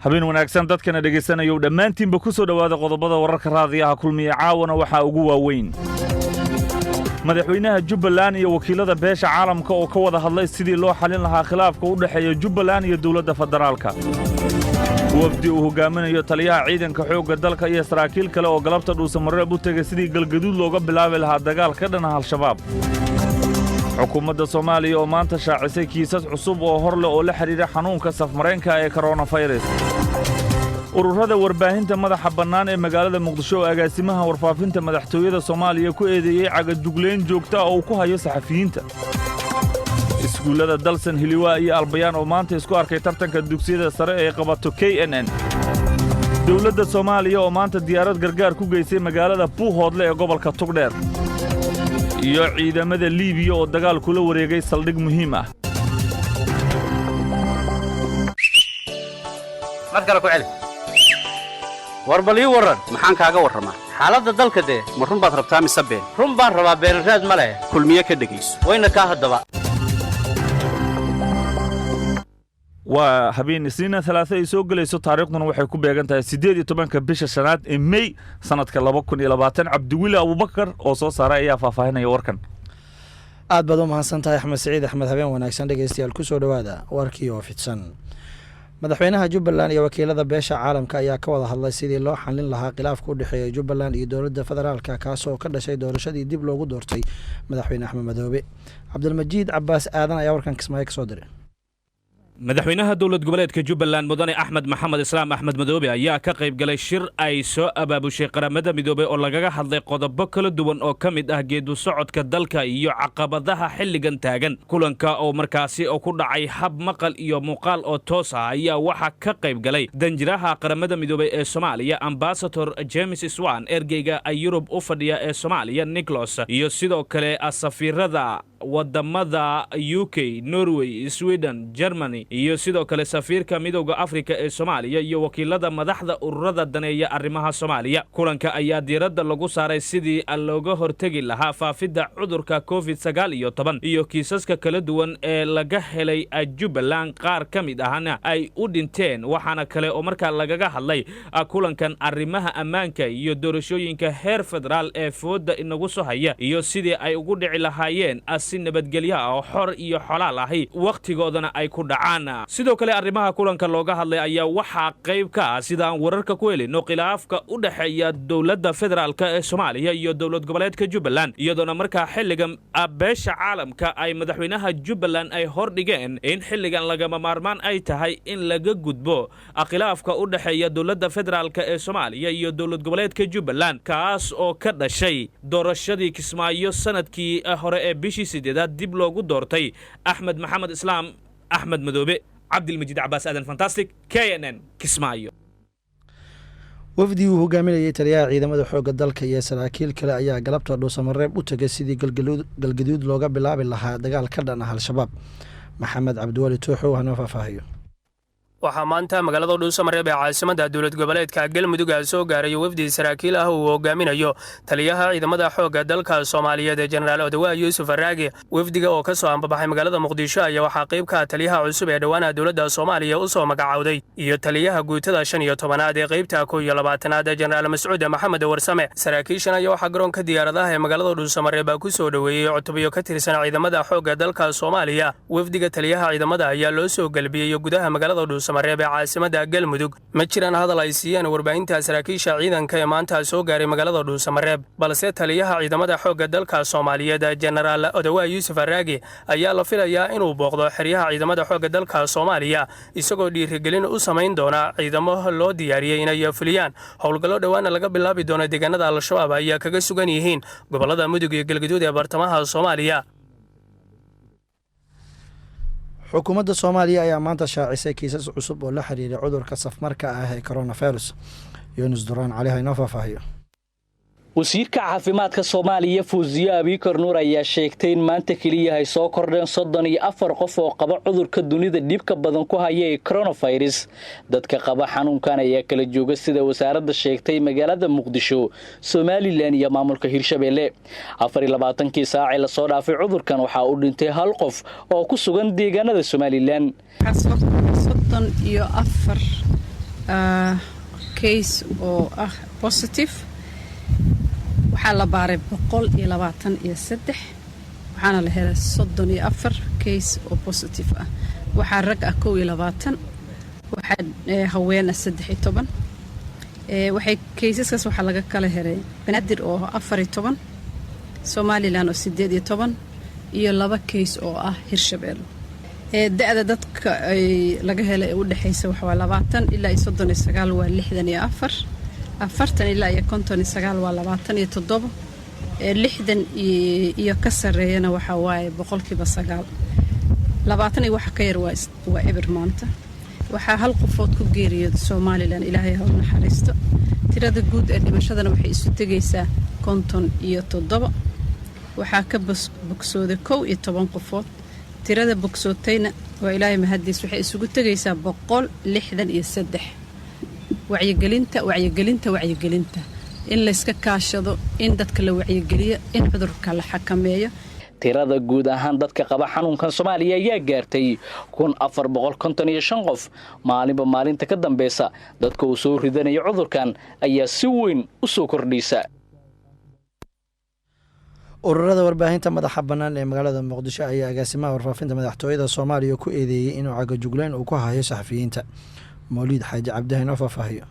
habeen wanaagsan dadkana dhageysanayo dhammaantiinba ku soo dhawaada qodobada wararka raadiyaha kulmiye caawana waxa ugu waaweyn madaxweynaha Jubbaland iyo wakiilada beesha caalamka oo ka wada hadlay sidii loo xalin lahaa khilaafka u dhaxeeya Jubbaland iyo dawladda federaalka wafdi uu hogaaminayo taliyaha ciidanka xoogga dalka iyo saraakiil kale oo galabta dhuusamareeb u tagay sidii galgaduud looga bilaabi lahaa dagaal ka dhan ah al-shabaab xukuumadda Soomaaliya oo maanta shaacisay kiisas cusub oo hor leh oo la xiriira xanuunka safmareenka ee coronavirus ururada warbaahinta madaxa bannaan ee magaalada Muqdisho oo agaasimaha warfaafinta madaxtooyada Soomaaliya ku eedeeyay cagajugleen joogta oo ku hayo saxafiyiinta iskuulada dalsan Hiliwa iyo Albayaan oo maanta isku arkay tartanka dugsiyada sare ee qabato KNN dawladda Soomaaliya oo maanta diyaarad gargaar ku geysay magaalada Puuhoodle ee gobolka Togdheer iyo ciidamada Liibiya oo dagaal kula wareegay saldhig muhiim ah madkala ku celi warbali waran maxaan kaaga warramaa xaaladda dalka ma run baad rabtaa mise been run baan rabaa been raad ma leh kulmiye ka dhageyso wayna ka hadaba waa habeen isniina 3 ay soo galayso taariikhduna waxay ku beegan tahay 18 bisha shanaad ee May sanadka 2020 Cabdiwili Abubakar oo soo saaray ayaa faahfaahinaya warkan aad baad u mahadsantahay Axmed Saciid Axmed habeen wanaagsan dhageystayaal ku soo dhawaada warkii oo fidsan madaxweynaha Jubbaland iyo wakiilada beesha caalamka ayaa ka wada hadlay sidii loo xalin lahaa khilaafka u dhaxeeya Jubbaland iyo dawladda federaalka kaas oo ka dhashay doorashadii dib loogu doortay madaxweyne Axmed Madoobe Cabdulmajiid Cabbaas Aadan ayaa warkan Kismaayo ka soo diray madaxweynaha dawlad goboleedka Jubbaland mudane Axmed Maxamed Islaam Axmed Madoobe ayaa ka qayb galay shir ay soo abaabushay qaramada midoobay oo lagaga hadlay qodobo kala duwan oo ka mid ah geedu socodka dalka iyo caqabadaha xilligan taagan kulanka oo markaasi ku dhacay hab maqal iyo muuqaal oo toos ah ayaa waxa ka qayb galay danjiraha qaramada midoobay ee Soomaaliya Ambassador James Swan ergeyga Yurub u fadhiya ee Soomaaliya Nicholas iyo sidoo kale safiirada wadamada UK Norway Sweden Germany iyo sidoo kale safiirka midowga Afrika ee Soomaaliya iyo wakiilada madaxda ururada daneeya arrimaha Soomaaliya kulanka ayaa diiradda lagu saaray sidii looga hortagi lahaa faafidda cudurka COVID-19 iyo kiisaska kala duwan ee laga helay Jubbaland qaar ka mid ahna ay u dhinteen waxaana kale oo markaa lagaga hadlay kulankan arrimaha ammaanka iyo doorashooyinka heer federaal ee fooda inagu soo haya iyo sidii ay ugu dhici lahaayeen si nabadgelyo oo xor iyo xalaal ah waqtigoodana ay ku dhacaan sidoo kale arrimaha kulanka looga hadlay ayaa waxa qayb ka ah sida aan wararka ku helino khilaafka u dhaxeeya dawladda federaalka ee Soomaaliya iyo dawlad goboleedka Jubbaland iyadoo markaa xilligan beesha caalamka ay madaxweynaha Jubbaland ay hor dhigeen in xilligan laga maarmaan ay tahay in laga gudbo khilaafka u dhaxeeya dawladda federaalka ee Soomaaliya iyo dawlad goboleedka Jubbaland kaas oo ka dhashay doorashadii Kismaayo sanadkii hore ee bishii dib loogu doortay Axmed Maxamed Islaam Axmed Madoobe Cabdulmajiid Cabbaas Aadan Fantastic KNN Kismaayo wafdi uu hogaaminayay taliyaha ciidamada xoogga dalka iyo saraakiil kale ayaa galabta dhuusamareeb u tagay sidii galgaduud looga bilaabi lahaa dagaal ka dhan ah al-shabaab Maxamed Cabdiwali Tuuxo hana faahfaahiyo waxaa maanta magaalada dhuusamareeb ee caasimadda dawlad goboleedka Galmudug soo gaaray wafdi saraakiil ah oo hogaaminayo taliyaha ciidamada xoogga dalka Soomaaliyeed General Odawa Yuusuf Raagi wafdiga oo ka soo ambabaxay magaalada Muqdisho ayaa waxa qayb ka taliyaha cusub ee dhawaanaha dawladda Soomaaliya u soo magacawday iyo taliyaha guutada 15aad ee qaybta 12aad General Mas'uud Maxamed Warsame saraakiishan ayaa waxa garoonka diyaaradaha ee magaalada dhuusamareeb ku soo dhaweeyay cutubyo ka tirsan ciidamada xoogga dalka Soomaaliya wafdiga taliyaha ciidamada ayaa loo soo galbiyay gudaha magaalada Samareeb caasimada Galmudug ma jiraan hadal ay siiyeen warbaahinta saraakiisha ciidanka ee maanta soo gaaray magaalada Dhuusamareeb balse taliyaha ciidamada xoogga dalka Soomaaliyeed General Odawa Yuusuf Raagi ayaa la filayaa inuu booqdo xeryaha ciidamada xoogga dalka Soomaaliya isagoo dhiirigelin u sameyn doona ciidamo loo diyaariyay inay fuliyaan howlgallo dhawaan laga bilaabi doono deegaanada al-shabaab ayaa kaga sugan yihiin gobolada Mudug iyo Galgaduud ee bartamaha Soomaaliya xukuumadda Soomaaliya ayaa maanta shaacisay kiisas cusub oo la xiriira cudurka safmarka ah ee coronavirus Yunus Duraan Cali hayno faahfaahiyo wasiirka caafimaadka Soomaaliya Fuuziya Abikar Nuur ayaa sheegtay in maanta kaliya ay soo kordheen 34 qof oo qaba cudurka dunida dhibka badan ku haya ee coronavirus dadka qaba xanuunkan ayaa kala jooga sida wasaaradda sheegtay magaalada Muqdisho Somaliland iyo maamulka Hirshabeelle 24 saac la soo dhaafay cudurkan waxa uu dhintay hal qof oo ku sugan deegaanada Somaliland case oo ah positive waxaa la baaray 123 waxaana la helay 34 case oo positive ah waxaa rag ah 21 waxaa haween ah 13 waxay caseskaas waxaa laga kala helay Banaadir oo 14 Somaliland oo 18 iyo 2 case oo ah Hirshabelle da'da dadka ay laga helay u dhaxaysa waxa 20 ilaa 39 waa 64 40 ilaa 59 waa 27 60 iyo ka sareeyana waxa waaye 9% 20 iyo waxa ka yar waa eber maanta waxaa hal qofood ku geeriyooday Somaliland ilaahay ha u naxariisto tirada guud ee dhimashadana waxay isu tagaysaa 57 waxaa ka bogsooday 11 qofood tirada bogsootayna waa ilaahay mahadiis waxay isugu tagaysaa 163 wacyigelinta in la iska kaashado in dadka la wacyigeliyo in cudurka la xakameeyo tirada guud ahaan dadka qaba xanuunkan Soomaaliya ayaa gaartay 1455 qof maalinba maalinta ka dambaysa dadka uu soo ridanayo cudurkan ayaa si weyn u soo kordhisa ururada warbaahinta madaxa bannaan ee magaalada Muqdisho ayaa agaasimaha warfaafinta madaxtooyada Soomaaliya ku eedeeyay inuu cagajugleen uu ku hayo saxafiyiinta Mawlid Xaaji Cabdihayn oo faahfaahiyo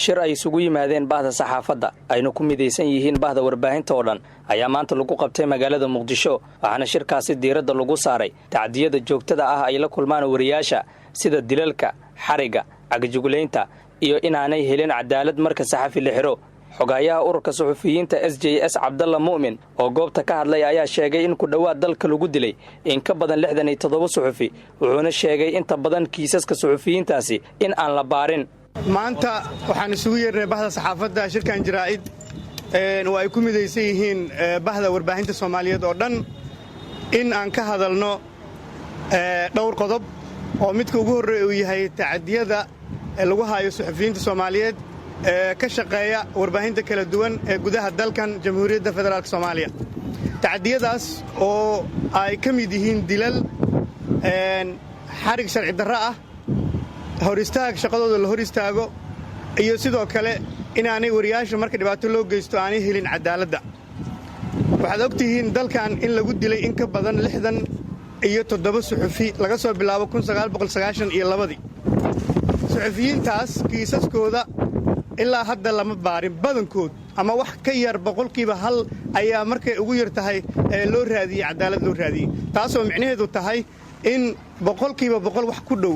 shir ay isugu yimaadeen bahda saxaafadda ayna ku midaysan yihiin bahda warbaahinta oo dhan ayaa maanta lagu qabtay magaalada Muqdisho waxaana shirkaasi diiradda lagu saaray tacdiyada joogtada ah ay la kulmaan wariyaasha sida dilalka xariga cagajugleynta iyo inaanay helin cadaalad marka saxafi la xiro xogayaha ururka suxufiyiinta SJS Cabdalla Muumin oo goobta ka hadlay ayaa sheegay in ku dhawaad dalka lagu dilay in ka badan 67 suxufi wuxuuna sheegay inta badan kiisaska suxufiyiintaasi in aan la baarin maanta waxaan isugu yeernay bahda saxaafadda shirkan jaraa'id oo ay ku midaysan yihiin bahda warbaahinta Soomaaliyeed oo dhan in aan ka hadalno dhowr qodob oo midka ugu horeeya uu yahay tacadiyada lagu hayo suxufiyiinta Soomaaliyeed ka shaqeeya warbaahinta kala duwan ee gudaha dalkan Jamhuuriyadda Federaalka Soomaaliya tacadiyadaas oo ay ka mid yihiin dilal xarig sharci darro ah hor istaag shaqadooda la hor istaago iyo sidoo kale inaanay wariyaasha marka dhibaato loo geysto aanay helin cadaaladda waxaad ogtihiin dalkan in lagu dilay in ka badan 67 suxufi laga soo bilaabo 1992 suxufiyiintaas kiisaskooda ilaa hadda lama baarin badankood ama wax ka yar boqolkiiba hal ayaa markay ugu yar tahay loo raadiyey cadaalad loo raadiyey taasoo micnaheedu tahay in boqolkiiba boqol wax ku dhow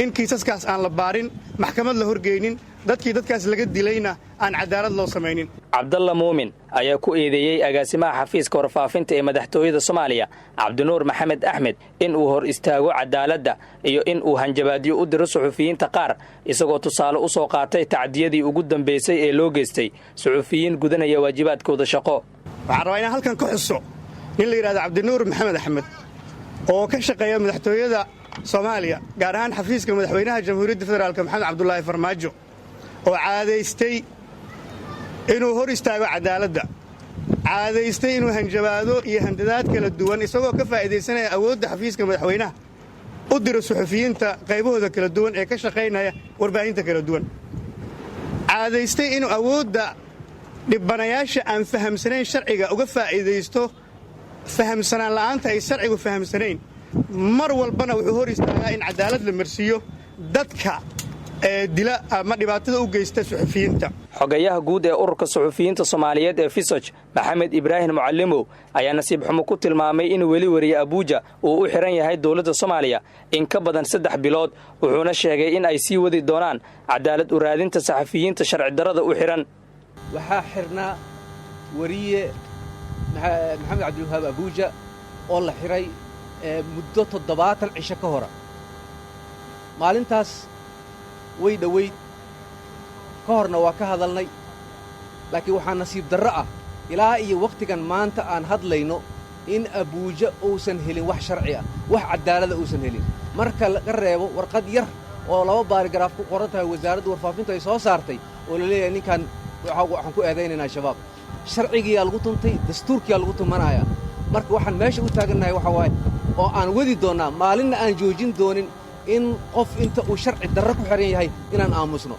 in kiisaskaas aan la baarin maxkamad la horgeynin dadkaas laga dilayna aan cadaalad loo samaynin Cabdalla Muumin ayaa ku eedeeyay agaasimaha xafiiska warfaafinta ee madaxtooyada Soomaaliya Cabdinuur Maxamed Axmed in uu hor istaago cadaaladda iyo in uu hanjabaadiyo u diro suxufiyiinta qaar isagoo tusaale u soo qaatay tacdiyadii ugu dambeysay ee loo geystay suxufiyiin gudanaya waajibaadkooda shaqo waxaan rabaa inaan halkan ka xuso in la yiraahdo Cabdinuur Maxamed Axmed oo ka shaqeeya madaxtooyada Soomaaliya gaar ahaan xafiiska madaxweynaha Jamhuuriyadda Federaalka Maxamed Cabdullaahi Farmaajo oo caadaystay inuu hor istaago cadaaladda caadaystay inuu hanjabaado iyo handadaad kala duwan isagoo ka faa'iideysanaya awoodda xafiiska madaxweynaha u diro suxufiyiinta qaybahooda kala duwan ee ka shaqaynaya warbaahinta kala duwan caadaystay inuu awoodda dhibanayaasha aan fahamsanayn sharciga uga faa'iideysto fahamsanaan la'aanta ay sharcigu fahamsanayn mar walbana wuxuu hor istaagaa in cadaalad la marsiiyo dadka dila ama dhibaatada u geysta suxufiyiinta xogayaha guud ee ururka suxufiyiinta Soomaaliyeed ee Fisoj Maxamed Ibraahim Mucallimow ayaa nasiib xumo ku tilmaamay in weli wariye Abuja uu u xiran yahay dawladda Soomaaliya in ka badan 3 bilood wuxuuna sheegay in ay sii wadi doonaan cadaalad u raadinta saxafiyiinta sharci darrada u xiran waxaa xirnaa wariye Maxamed Cabdiwahaab Abuja oo la xiray muddo 70 cisho ka hor maalintaas way dhaweyd ka horna waa ka hadalnay laakiin waxaa nasiib darro ah ilaa iyo wakhtigan maanta aan hadlayno in Abuja uusan helin wax sharci ah wax cadaalada uusan helin marka laga reebo warqad yar oo 2 baarigaraaf ku qoran tahay wasaaradda warfaafinta ay soo saartay oo la leeyahay ninkan waxaan ku eedaynaynaa shabaab sharcigiyaa lagu tuntay dastuurkiyaa lagu tumanayaa marka waxaan meesha u taagannahay waxa waaye oo aan wadi doonnaa maalinna aan joojin doonin in qof inta uu sharci darro ku xiran yahay inaan aamusno.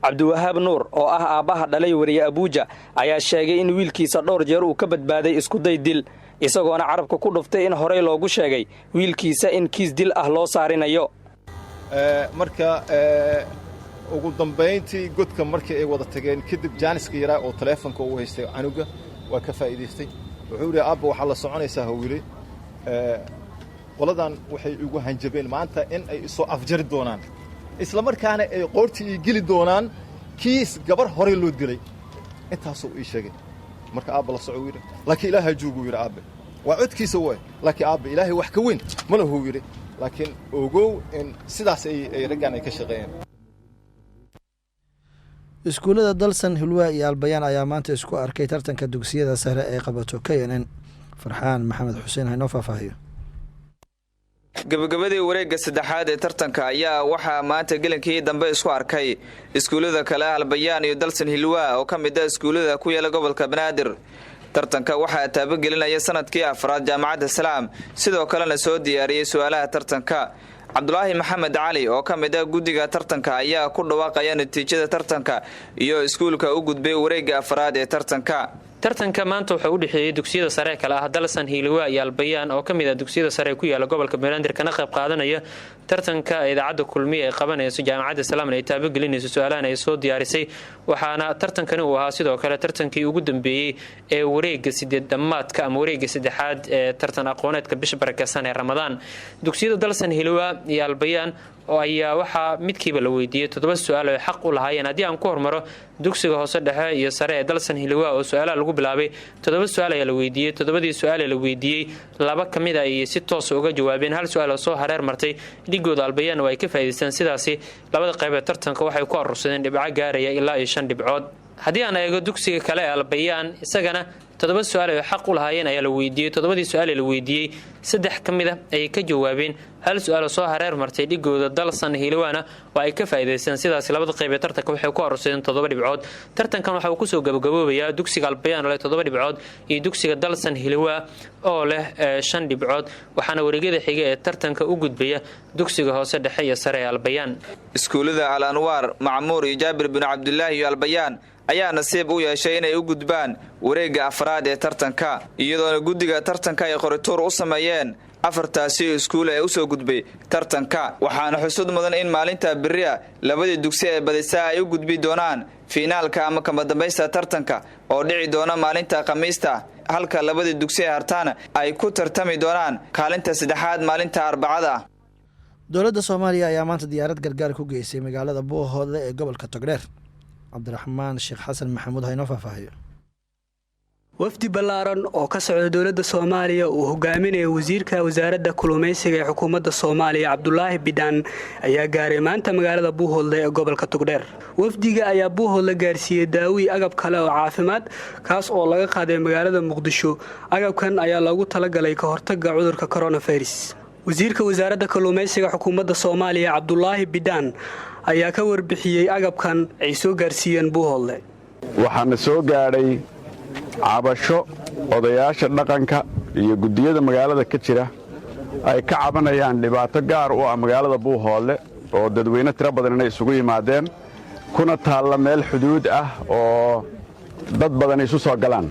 cabdiwahaab nuur oo ah aabbaha dhalay wariye abuuja ayaa sheegay in wiilkiisa dhowr jeer uu ka badbaaday iskuday dil isagoona carabka ku dhuftay in horey loogu sheegay wiilkiisa in kiis dil ah loo saarinayo. marka ugu dambayntii godka markii ay wada tageen kadib jaaniska yaraa oo taleefonka uu haystay canuga waa ka faa'iidaystay wuxuu yidhi aabba waxaa la soconaysaa hawile qoladan waxay igu hanjabeen maanta in ay isoo afjari doonaan isla markaana ay qoortii ii geli doonaan kiis gabar horey loo dilay intaasuu ii sheegay marka aabba la soco yidhi laakiin ilaahay jooguu yidhi aabbe waa codkiisa way laakiin aabbe ilaahay wax ka weyn ma lahuu yidhi laakiin ogow in sidaas ay raggaan ay ka shaqeeyeen. iskuullada dalsan hulwa iyo albayaan ayaa maanta isku arkay tartanka dugsiyada sare ee qabato knn. farxaan maxamed xuseen haynoo faahfaahiyo. gabagabadii wareegga saddexaad ee tartanka ayaa waxaa maanta gelinkii dambe isku arkay iskuullada kale albayaan iyo dalsan hilwa oo ka mid ah iskuullada ku yaala gobolka banaadir. tartanka waxaa taabagelinaya sanadkii afraad jaamacadda salaam sidoo kalena soo diyaariyey su'aalaha tartanka. cabdulaahi maxamed cali oo ka mid ah guddiga tartanka ayaa ku dhawaaqaya natiijada tartanka iyo iskuulka u gudbay wareegga afraad ee tartanka. tartanka maanta wuxuu u dhexeeyey dugsiyada sare kale ah dalsan hiilwa iyo albayaan oo ka mid ah dugsiyada sare ku yaala gobolka banaadir kana qayb qaadanaya tartanka idaacadda kulmiye ay qabanayso jaamacadda salaamna ay taabagelinayso su-aalahan ay soo diyaarisay waxaana tartankani uu ahaa sidoo kale tartankii ugu dambeeyey ee wareegga sideed dhammaadka ama wareegga saddexaad ee tartan aqooneedka bisha barakeysan ee ramadaan. dugsiyada dalsan hiilwa iyo albayaan oo ayaa waxaa midkiiba la weydiiyey 7 su-aal oo xaq u lahaayeen. haddii aan ku hormaro dugsiga hoose dhexe iyo sare ee dalsan hiilwa oo su-aalaha lagu bilaabay 7 su-aal ayaa la weydiiyey. 7dii su-aal ee la weydiiyey 2 ka mid ah ay si toos uga jawaabeen, hal su-aal oo soo hareer martay dhigooda albayaan oo ay ka faa'iideysteen. sidaasi labada qayb ee tartanka waxay ku arursadeen dhibco gaaraya ilaa 5 dhibcood. haddii aan eego dugsiga kale ee albayaan isagana 7 su-aal oo xaq u lahaayeen ayaa la weydiiyey. 7dii su-aal ee la weydiiyey 3 ka mid ah ay ka jawaabeen, hal su-aal oo soo hareer martay dhigooda dalsan hiilwaana oo ay ka faa'iideysteen. sidaas labada qayb ee tartanka waxay ku arursadeen 7 dhibcood. tartankan waxa uu ku soo gabagaboobayaa dugsiga albayaan oo leh 7 dhibcood iyo dugsiga dalsan hiilwa oo leh 5 dhibcood, waxaana wareegyada xiga ee tartanka u gudbaya dugsiga hoose dhexe iyo sare ee albayaan. iskuullada al anwaar, macmuur iyo jaabir bin cabdulaahi iyo albayaan ayaa nasiib u yeeshay inay u gudbaan wareegga afraad ee tartanka iyadoona guddiga tartanka ay qorituur u sameeyeen 4taasi iskuul ee u soo gudbay tartanka. waxaana xusud mudan in maalinta berri labadii dugsi ee badisaa ay u gudbi doonaan fiinaalka ama kama dambaysta tartanka oo dhici doona maalinta khamiista, halka labadii dugsi ee hartaana ay ku tartami doonaan kaalinta saddexaad maalinta arbacada. dowladda soomaaliya ayaa maanta diyaarad gargaar ku geysay magaalada buuhoodle ee gobolka togdheer. cabdiraxmaan sheekh xasan maxamuud haynoo faahfaahiyo. wafdi ballaaran oo ka socda dowladda soomaaliya uu hogaaminaya wasiirka wasaaradda kalluumaysiga ee xukuumadda soomaaliya cabdulaahi bidhaan ayaa gaaray maanta magaalada buuhoodle ee gobolka togdheer. wafdiga ayaa buuhoodle gaarsiiyey daawi agab kale oo caafimaad kaas oo laga qaaday magaalada muqdisho. agabkan ayaa loogu talagalay ka hortagga cudurka coronavirus. wasiirka wasaaradda kalluumaysiga xukuumadda soomaaliya cabdulaahi bidhaan ayaa ka warbixiyey agabkan ay soo gaarsiiyeen buuhoodle. waxaana soo gaadhay cabasho odayaasha dhaqanka iyo guddiyada magaalada ka jira ay ka cabanayaan dhibaato gaar u ah magaalada buuhoodle oo dadweyne tiro badan inay isugu yimaadeen kuna taalla meel xuduud ah oo dad badan isu soo galaan.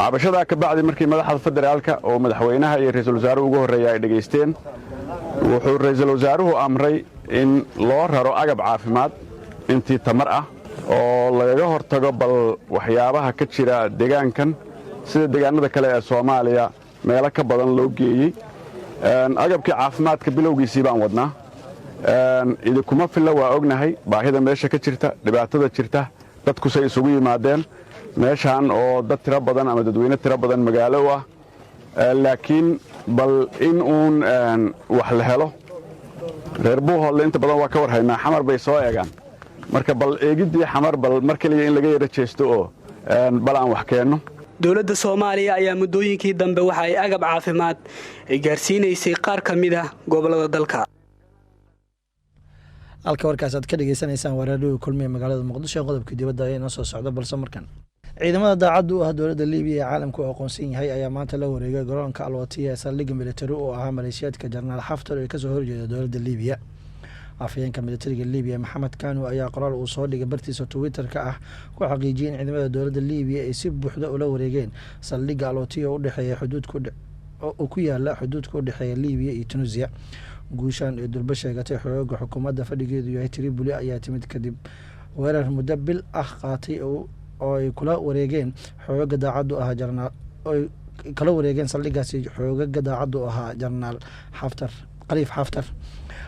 cabashadaa ka bacdi markii madaxda federaalka oo madaxweynaha iyo ra'iisul wasaaruhu ugu horreeya ay dhegaysteen, wuxuu ra'iisul wasaaruhu amray in loo raro agab caafimaad intii tamar ah oo lagaga hortago bal waxyaabaha ka jira deegaankan sida deegaanada kale ee Soomaaliya meelo ka badan loo geeyey. agabkii caafimaadka bilowgiisii baan wadnaa. idinkuma filla waa ognahay baahida meesha ka jirta, dhibaatada jirta, dadkusay isugu yimaadeen meeshaan oo dad tiro badan ama dadweyne tiro badan magaalo u ah. laakiin bal in uun wax la helo. reer buuhoodle inta badan waa ka warhaynaa, xamar bay soo eegaan. marka bal eegiddii xamar bal mar kaliya in laga yara jeesto oo bal aan wax keenno. dowladda soomaaliya ayaa muddooyinkii dambe waxa ay agab caafimaad ay gaarsiinaysay qaar ka mid ah gobollada dalka. halka warkaas aad ka dhegaysanaysaan waa raadiyoga kulmiye magaalada muqdisho. qodobkii dibadda ayaa inoo soo socda balse markan ciidamada daacadda u ah dowladda libiya ee caalamka oo aqoonsan yahay ayaa maanta la wareegay garoonka alwatiya ee saldhigga militari oo ahaa maleeshiyaadka jenaraal xaftar ee kasoo horjeeda dowladda libiya. afhayeenka militariga libiya maxamed kanu ayaa qoraal uu soo dhigay bartiisa twitter-ka ah ku xaqiijiyay in ciidamada dowladda libiya ay si buuxda ula wareegeen saldhigga alwatiya oo udhexeeya oo ku yaala xuduudka u dhexeeya libiya iyo tunisia. guushaan ee dulba sheegatay xooga xukuumadda fadhigeedu yahay tripoli ayaa timid kadib weerar muddo bil ah qaatay oo ay kula wareegeen xooga daacaddu ahaa jarnaal oy kala wareegeen saldhiggaasi xoogaga daacaddu ahaa jarnaal xaftar khaliif xaftar.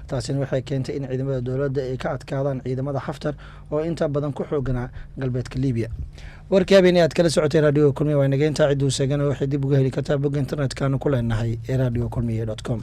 taasina waxay keentay in ciidamada dowladda ay ka adkaadaan ciidamada xaftar oo inta badan ku xooganaa galbeedka libiya. warkii habeen aad kala socotay raadiyoga kulmiye waa nageyntaa cidduu seegana waxay dib uga heli kartaa bogga internet-kaanu ku leenahay ee radio kulmiye.com.